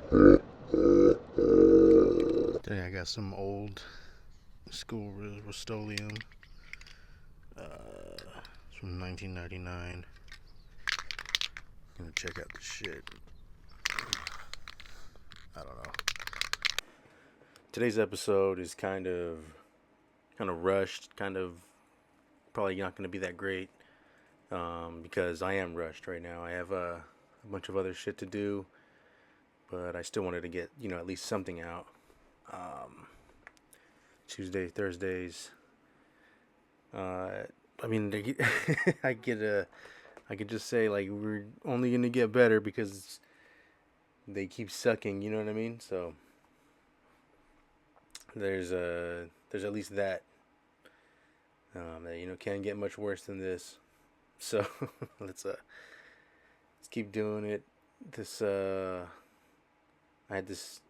Today I got some old school Rust-Oleum. It's from 1999. Gonna check out the shit. I don't know. Today's episode is kind of rushed. Probably not gonna be that great. Because I am rushed right now. I have a bunch of other shit to do, but I still wanted to get at least something out. Tuesday, Thursdays. I mean, I could just say like we're only gonna get better because they keep sucking. You know what I mean? So there's at least that. That can't get much worse than this. So let's keep doing it. This I had this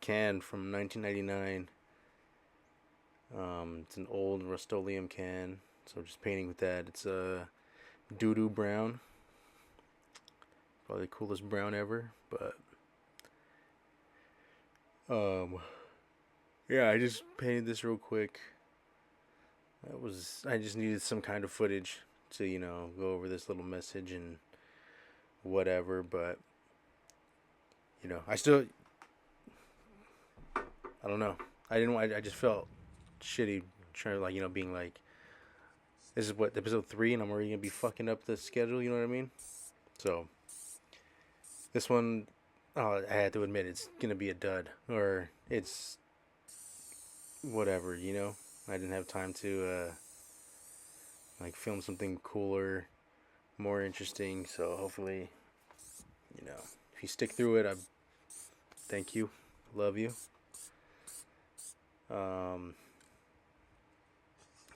can from 1999. It's an old Rust-Oleum can, so I'm just painting with that. It's a doo-doo brown, probably the coolest brown ever. But um, yeah, I just painted this real quick. I just needed some kind of footage to go over this little message and whatever. But I don't know. I just felt shitty trying to being like, this is what episode 3 and I'm already gonna be fucking up the schedule. You know what I mean? So this one, I had to admit it's gonna be a dud, or it's whatever. I didn't have time to film something cooler, more interesting. So hopefully, if you stick through it, I thank you, love you.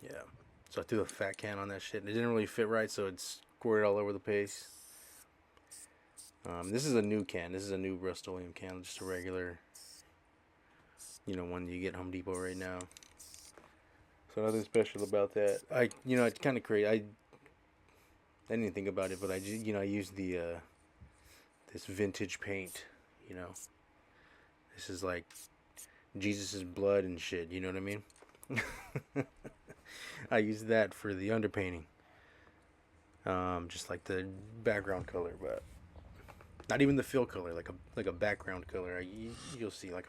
Yeah. So I threw a fat can on that shit. It didn't really fit right, so it squirted all over the place. This is a new can. This is a new Rust-Oleum can, just a regular, one you get at Home Depot right now. So nothing special about that. It's kind of crazy. I didn't think about it, but I used the this vintage paint. This is like Jesus' blood and shit. You know what I mean? I used that for the underpainting. Just like the background color, but not even the fill color, like a background color. You'll see, I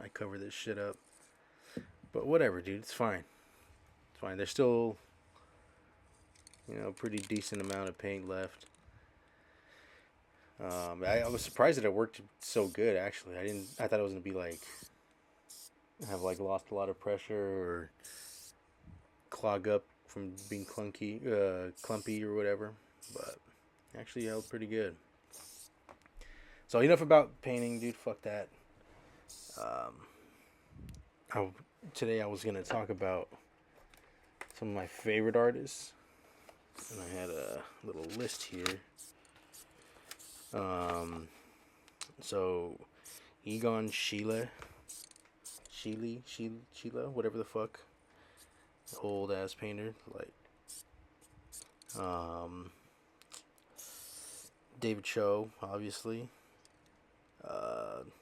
cover this shit up. But whatever, dude. It's fine. It's fine. There's still, a pretty decent amount of paint left. I was surprised that it worked so good. Actually, I thought it was gonna be have lost a lot of pressure or clog up from being clumpy or whatever. But actually held pretty good. So enough about painting, dude. Fuck that. Today I was gonna talk about some of my favorite artists, and I had a little list here. So Egon Sheila, whatever the fuck, old ass painter, David Cho, obviously.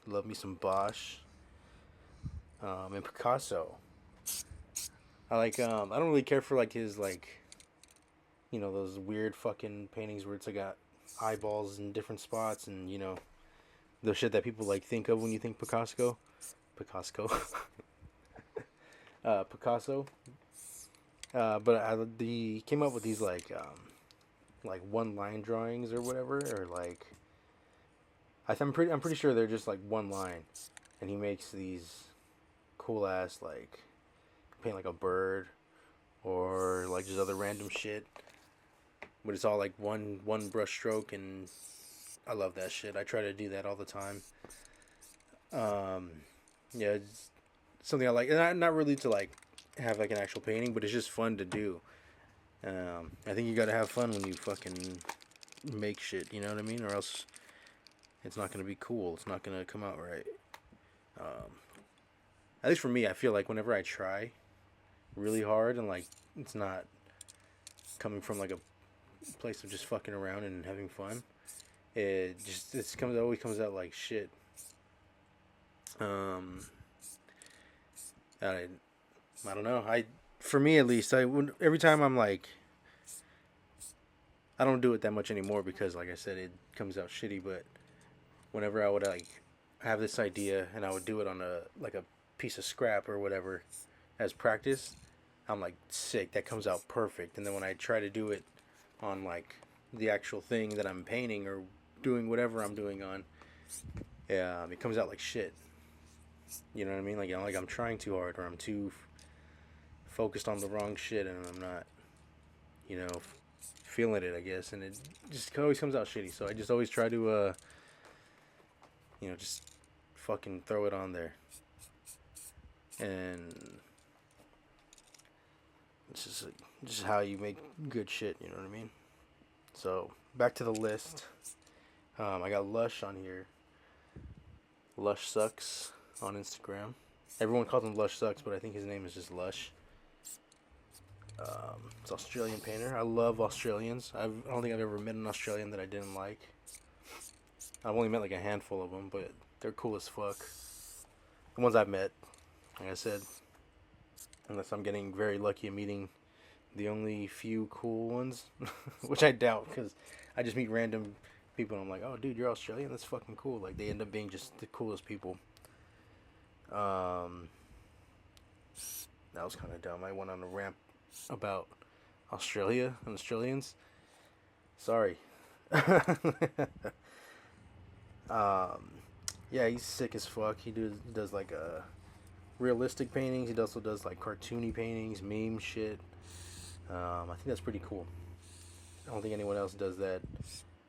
Love me some Bosch. And Picasso. I don't really care for his those weird fucking paintings where it's got eyeballs in different spots, and the shit that people think of when you think Picasso. Picasso. But he came up with these one line drawings or whatever, or I'm pretty sure they're just one line, and he makes these cool ass paint a bird or just other random shit, but it's all one brush stroke, and I love that shit. I try to do that all the time. Yeah, it's something I like, and not really to have an actual painting, but it's just fun to do. I think you gotta have fun when you fucking make shit, you know what I mean? Or else it's not gonna be cool. It's not gonna come out right. At least for me, I feel whenever I try really hard and it's not coming from a place of just fucking around and having fun, It always comes out like shit. Um, I I don't know. For me at least, every time I'm like, I don't do it that much anymore because, like I said, it comes out shitty. But whenever I would like have this idea and I would do it on a piece of scrap or whatever as practice, I'm like sick. That comes out perfect. And then when I try to do it on like the actual thing that I'm painting or doing whatever I'm doing on, it comes out like shit. You know what I mean? Like I'm trying too hard or I'm too focused on the wrong shit and I'm not, you know, feeling it, I guess, and it just always comes out shitty. So I just always try to, just fucking throw it on there, and it's just how you make good shit. You know what I mean? So back to the list. I got Lush on here. Lush Sucks on Instagram. Everyone calls him Lush Sucks, but I think his name is just Lush. It's Australian painter. I love Australians. I don't think I've ever met an Australian that I didn't like. I've only met like a handful of them, but they're cool as fuck. The ones I've met, like I said, unless I'm getting very lucky and meeting the only few cool ones, which I doubt because I just meet random people and I'm like, oh dude, you're Australian? That's fucking cool. Like they end up being just the coolest people. That was kind of dumb. I went on a rant about Australia and Australians. Sorry. Yeah, he's sick as fuck. He does like realistic paintings. He also does like cartoony paintings, meme shit. I think that's pretty cool. I don't think anyone else does that.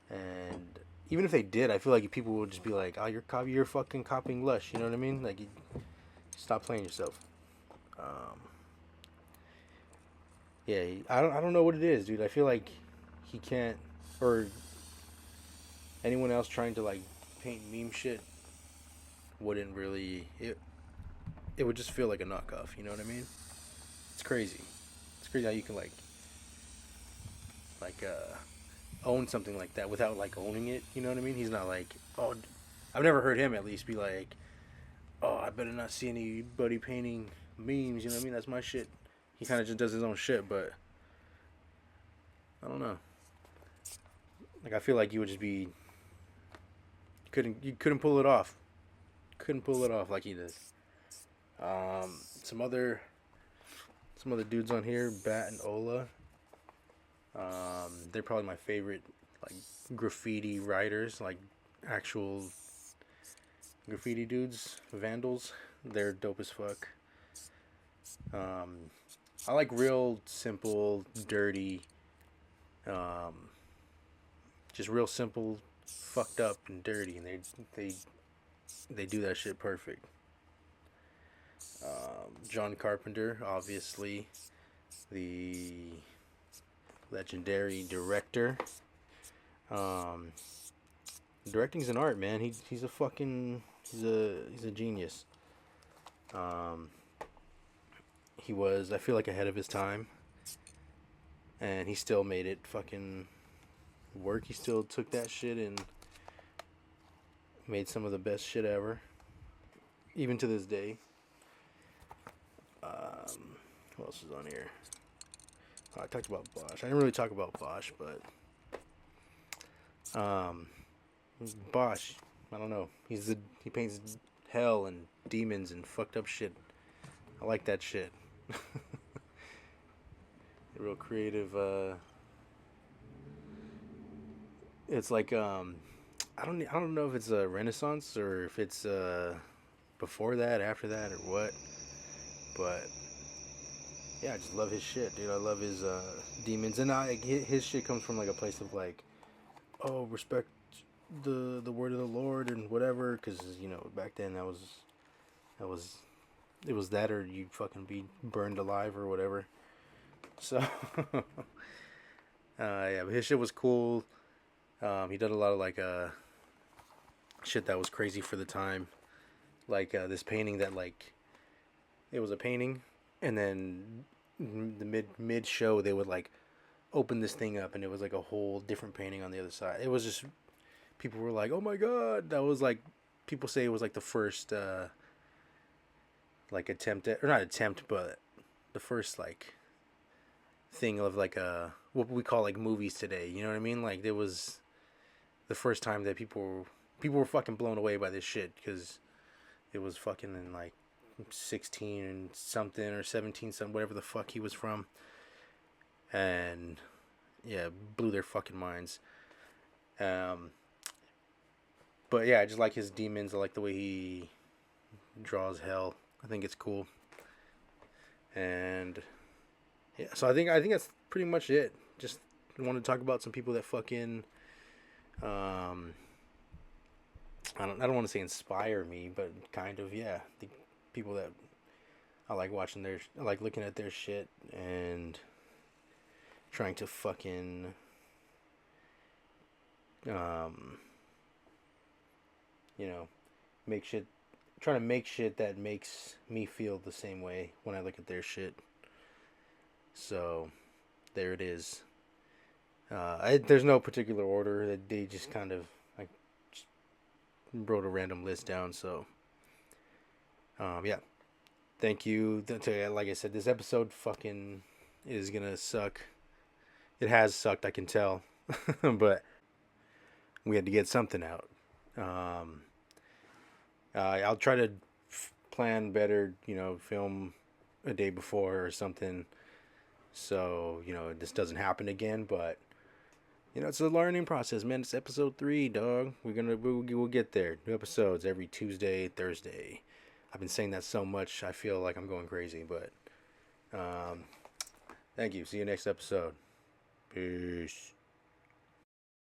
And even if they did, I feel like people would just be like, "Oh, you're fucking copying Lush." You know what I mean? Like, stop playing yourself. Um, yeah, I don't know what it is, dude. I feel like he can't, or anyone else trying to like paint meme shit wouldn't really. It would just feel like a knockoff. You know what I mean? It's crazy. It's crazy how you can like own something like that without like owning it. You know what I mean? He's not like, oh, I've never heard him at least be like, oh, I better not see anybody painting memes. You know what I mean? That's my shit. He kind of just does his own shit, but I don't know. Like I feel like you would just be you couldn't pull it off. Couldn't pull it off like he does. Um, some other dudes on here, Bat and Ola. They're probably my favorite like graffiti writers, like actual graffiti dudes, vandals. They're dope as fuck. Um, I like real simple, dirty, um, just real simple, fucked up and dirty, and they they do that shit perfect. John Carpenter, obviously, the legendary director. Um, Directing's an art, man. He's a fucking he's a genius. Um, he was, I feel like, ahead of his time, and he still made it fucking work. He still took that shit and made some of the best shit ever, even to this day. Who else is on here? Oh, I talked about Bosch. I didn't really talk about Bosch, but um, Bosch. I don't know. He paints hell and demons and fucked up shit. I like that shit. Real creative. It's like I don't know if it's a Renaissance or if it's before that, after that, or what. But yeah, I just love his shit, dude. I love his demons, and his shit comes from like a place of like, oh, respect the word of the Lord and whatever, because back then that was it was that or you fucking be burned alive or whatever. So yeah, but his shit was cool. He did a lot of like shit that was crazy for the time, like this painting that like it was a painting, and then the mid show they would like open this thing up and it was like a whole different painting on the other side. It was just people were like, "Oh my god!" That was like, people say it was like the first like attempt at, or not attempt, but the first like thing of like what we call like movies today. You know what I mean? Like it was the first time that people were fucking blown away by this shit because it was fucking in like 16 and something or 17 something, whatever the fuck he was from, and yeah, blew their fucking minds. Um, but yeah, I just like his demons. I like the way he draws hell. I think it's cool. And yeah, so I think that's pretty much it. Just want to talk about some people that fucking um I don't want to say inspire me, but kind of, yeah. The people that I like watching I like looking at their shit and trying to fucking um you know, make shit trying to make shit that makes me feel the same way when I look at their shit. So, there it is. There's no particular order. That they just kind of I just wrote a random list down. So, yeah. Thank you. Like I said, this episode fucking is gonna suck. It has sucked, I can tell, but we had to get something out. Um, I'll try to plan better. Film a day before or something, so this doesn't happen again. But it's a learning process, man. It's episode 3, dog. We'll get there. New episodes every Tuesday, Thursday. I've been saying that so much, I feel like I'm going crazy. But thank you. See you next episode. Peace.